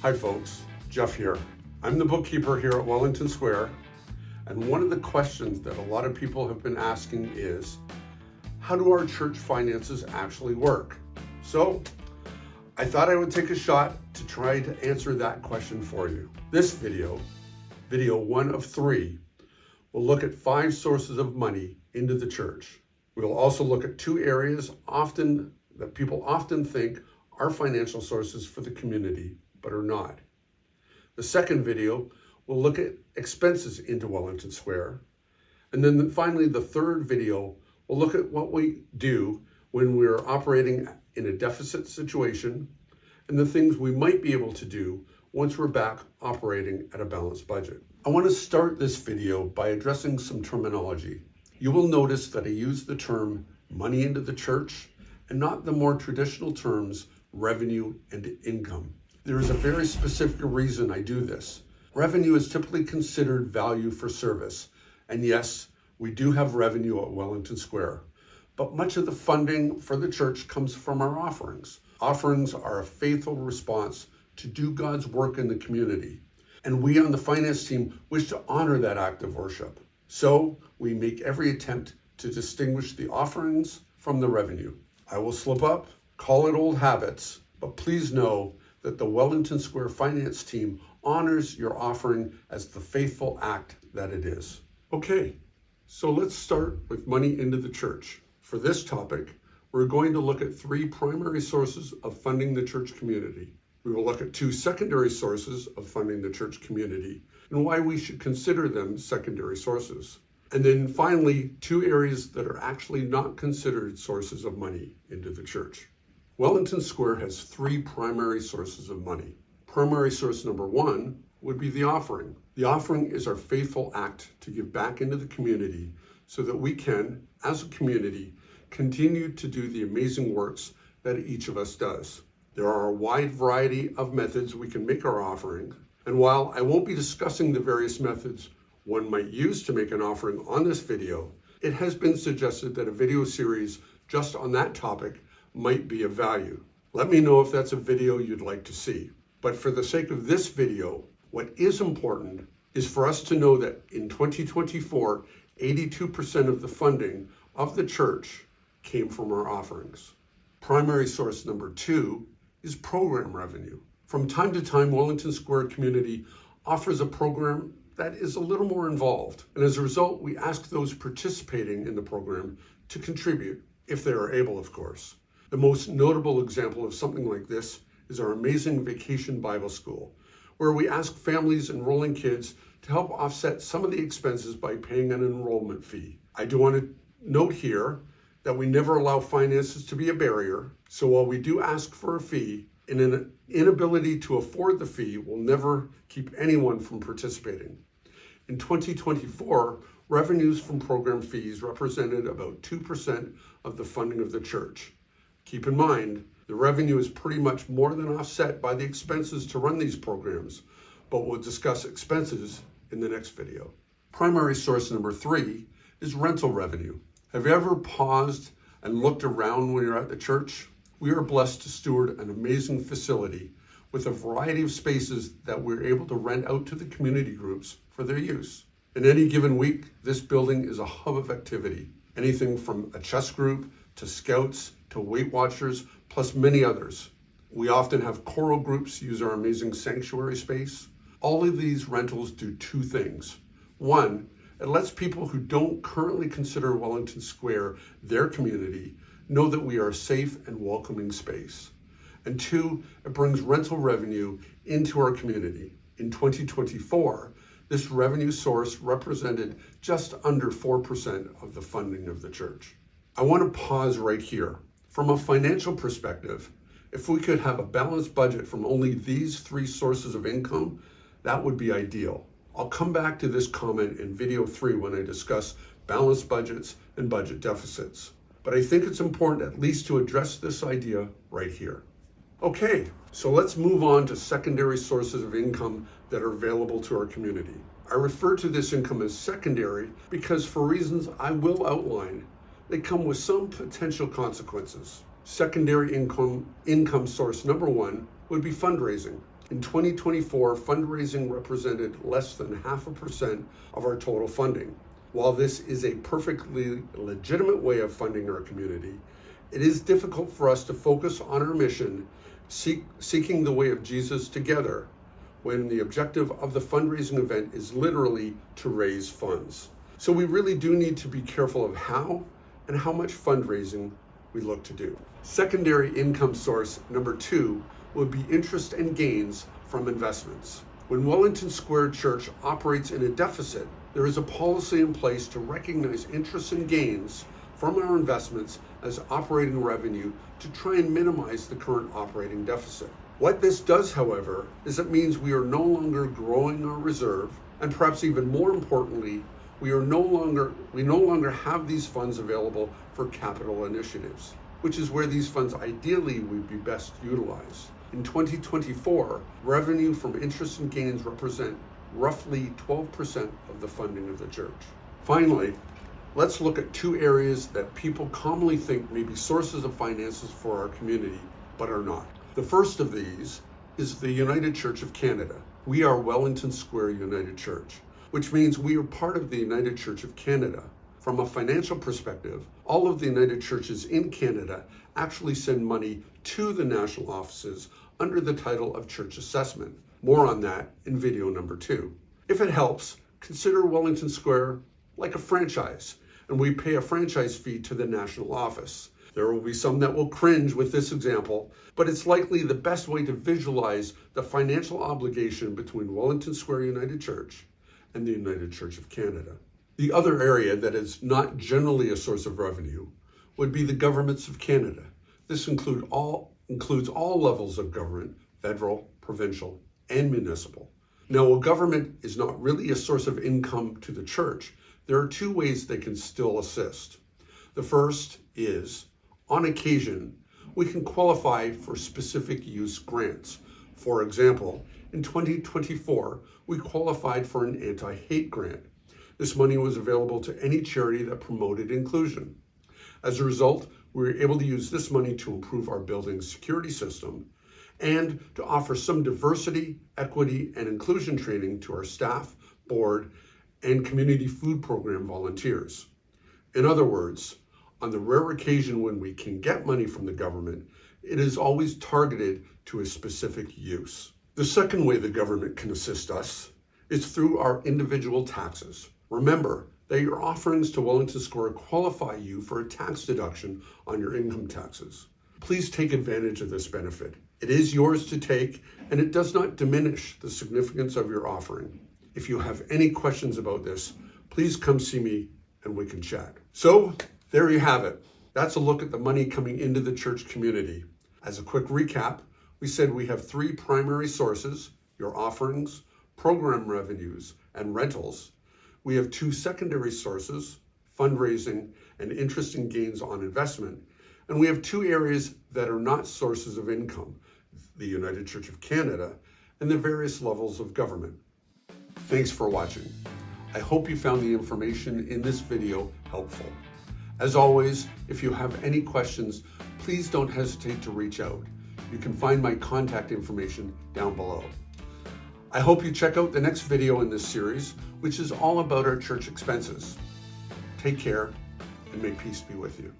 Hi folks, Jeff here. I'm the bookkeeper here at Wellington Square, and one of the questions that a lot of people have been asking is, how do our church finances actually work? So I thought I would take a shot to try to answer that question for you. This video 1 of 3, will look at 5 sources of money into the church. We will also look at 2 areas that people often think are financial sources for the community, but are not. The second video will look at expenses into Wellington Square. And then finally, the third video will look at what we do when we're operating in a deficit situation and the things we might be able to do once we're back operating at a balanced budget. I want to start this video by addressing some terminology. You will notice that I use the term money into the church and not the more traditional terms revenue and income. There is a very specific reason I do this. Revenue is typically considered value for service. And yes, we do have revenue at Wellington Square. But much of the funding for the church comes from our offerings. Offerings are a faithful response to do God's work in the community. And we on the finance team wish to honor that act of worship. So we make every attempt to distinguish the offerings from the revenue. I will slip up, call it old habits, but please know that the Wellington Square finance team honors your offering as the faithful act that it is. Okay, so let's start with money into the church. For this topic, we're going to look at 3 primary sources of funding the church community. We will look at 2 secondary sources of funding the church community and why we should consider them secondary sources. And then finally, 2 areas that are actually not considered sources of money into the church. Wellington Square has 3 primary sources of money. Primary source number 1 would be the offering. The offering is our faithful act to give back into the community so that we can, as a community, continue to do the amazing works that each of us does. There are a wide variety of methods we can make our offering, and while I won't be discussing the various methods one might use to make an offering on this video, it has been suggested that a video series just on that topic might be of value. Let me know if that's a video you'd like to see. But for the sake of this video, what is important is for us to know that in 2024, 82% of the funding of the church came from our offerings. Primary source number 2 is program revenue. From time to time, Wellington Square community offers a program that is a little more involved. And as a result, we ask those participating in the program to contribute, if they are able, of course. The most notable example of something like this is our amazing Vacation Bible School, where we ask families enrolling kids to help offset some of the expenses by paying an enrollment fee. I do want to note here that we never allow finances to be a barrier, so while we do ask for a fee, an inability to afford the fee will never keep anyone from participating. In 2024, revenues from program fees represented about 2% of the funding of the church. Keep in mind, the revenue is pretty much more than offset by the expenses to run these programs, but we'll discuss expenses in the next video. Primary source number 3 is rental revenue. Have you ever paused and looked around when you're at the church? We are blessed to steward an amazing facility with a variety of spaces that we're able to rent out to the community groups for their use. In any given week, this building is a hub of activity. Anything from a chess group to scouts to Weight Watchers, plus many others. We often have choral groups use our amazing sanctuary space. All of these rentals do 2 things. 1, it lets people who don't currently consider Wellington Square their community know that we are a safe and welcoming space. And 2, it brings rental revenue into our community. In 2024, this revenue source represented just under 4% of the funding of the church. I want to pause right here. From a financial perspective, if we could have a balanced budget from only these 3 sources of income, that would be ideal. I'll come back to this comment in video 3 when I discuss balanced budgets and budget deficits. But I think it's important at least to address this idea right here. Okay, so let's move on to secondary sources of income that are available to our community. I refer to this income as secondary because for reasons I will outline, they come with some potential consequences. Secondary income source number 1 would be fundraising. In 2024, fundraising represented less than 0.5% of our total funding. While this is a perfectly legitimate way of funding our community, it is difficult for us to focus on our mission, seeking the way of Jesus together, when the objective of the fundraising event is literally to raise funds. So we really do need to be careful of how and how much fundraising we look to do. Secondary income source number 2 would be interest and gains from investments. When Wellington Square Church operates in a deficit, there is a policy in place to recognize interest and gains from our investments as operating revenue to try and minimize the current operating deficit. What this does, however, is it means we are no longer growing our reserve, and perhaps even more importantly, we no longer have these funds available for capital initiatives, which is where these funds ideally would be best utilized. In 2024, revenue from interest and gains represent roughly 12% of the funding of the church. Finally, let's look at 2 areas that people commonly think may be sources of finances for our community, but are not. The first of these is the United Church of Canada. We are Wellington Square United Church, which means we are part of the United Church of Canada. From a financial perspective, all of the United Churches in Canada actually send money to the national offices under the title of church assessment. More on that in video number 2. If it helps, consider Wellington Square like a franchise, and we pay a franchise fee to the national office. There will be some that will cringe with this example, but it's likely the best way to visualize the financial obligation between Wellington Square United Church and the United Church of Canada. The other area that is not generally a source of revenue would be the governments of Canada. This includes all levels of government, federal, provincial, and municipal. Now, while government is not really a source of income to the church, there are 2 ways they can still assist. The first is, on occasion, we can qualify for specific use grants. For example, in 2024, we qualified for an anti-hate grant. This money was available to any charity that promoted inclusion. As a result, we were able to use this money to improve our building's security system and to offer some diversity, equity, and inclusion training to our staff, board, and community food program volunteers. In other words, on the rare occasion when we can get money from the government, it is always targeted to a specific use. The second way the government can assist us is through our individual taxes. Remember that your offerings to Wellington Square qualify you for a tax deduction on your income taxes. Please take advantage of this benefit. It is yours to take, and it does not diminish the significance of your offering. If you have any questions about this, please come see me and we can chat. So there you have it. That's a look at the money coming into the church community. As a quick recap, we said we have 3 primary sources: your offerings, program revenues, and rentals. We have 2 secondary sources: fundraising and interest and gains on investment. And we have 2 areas that are not sources of income: the United Church of Canada and the various levels of government. Thanks for watching. I hope you found the information in this video helpful. As always, if you have any questions, please don't hesitate to reach out. You can find my contact information down below. I hope you check out the next video in this series, which is all about our church expenses. Take care, and may peace be with you.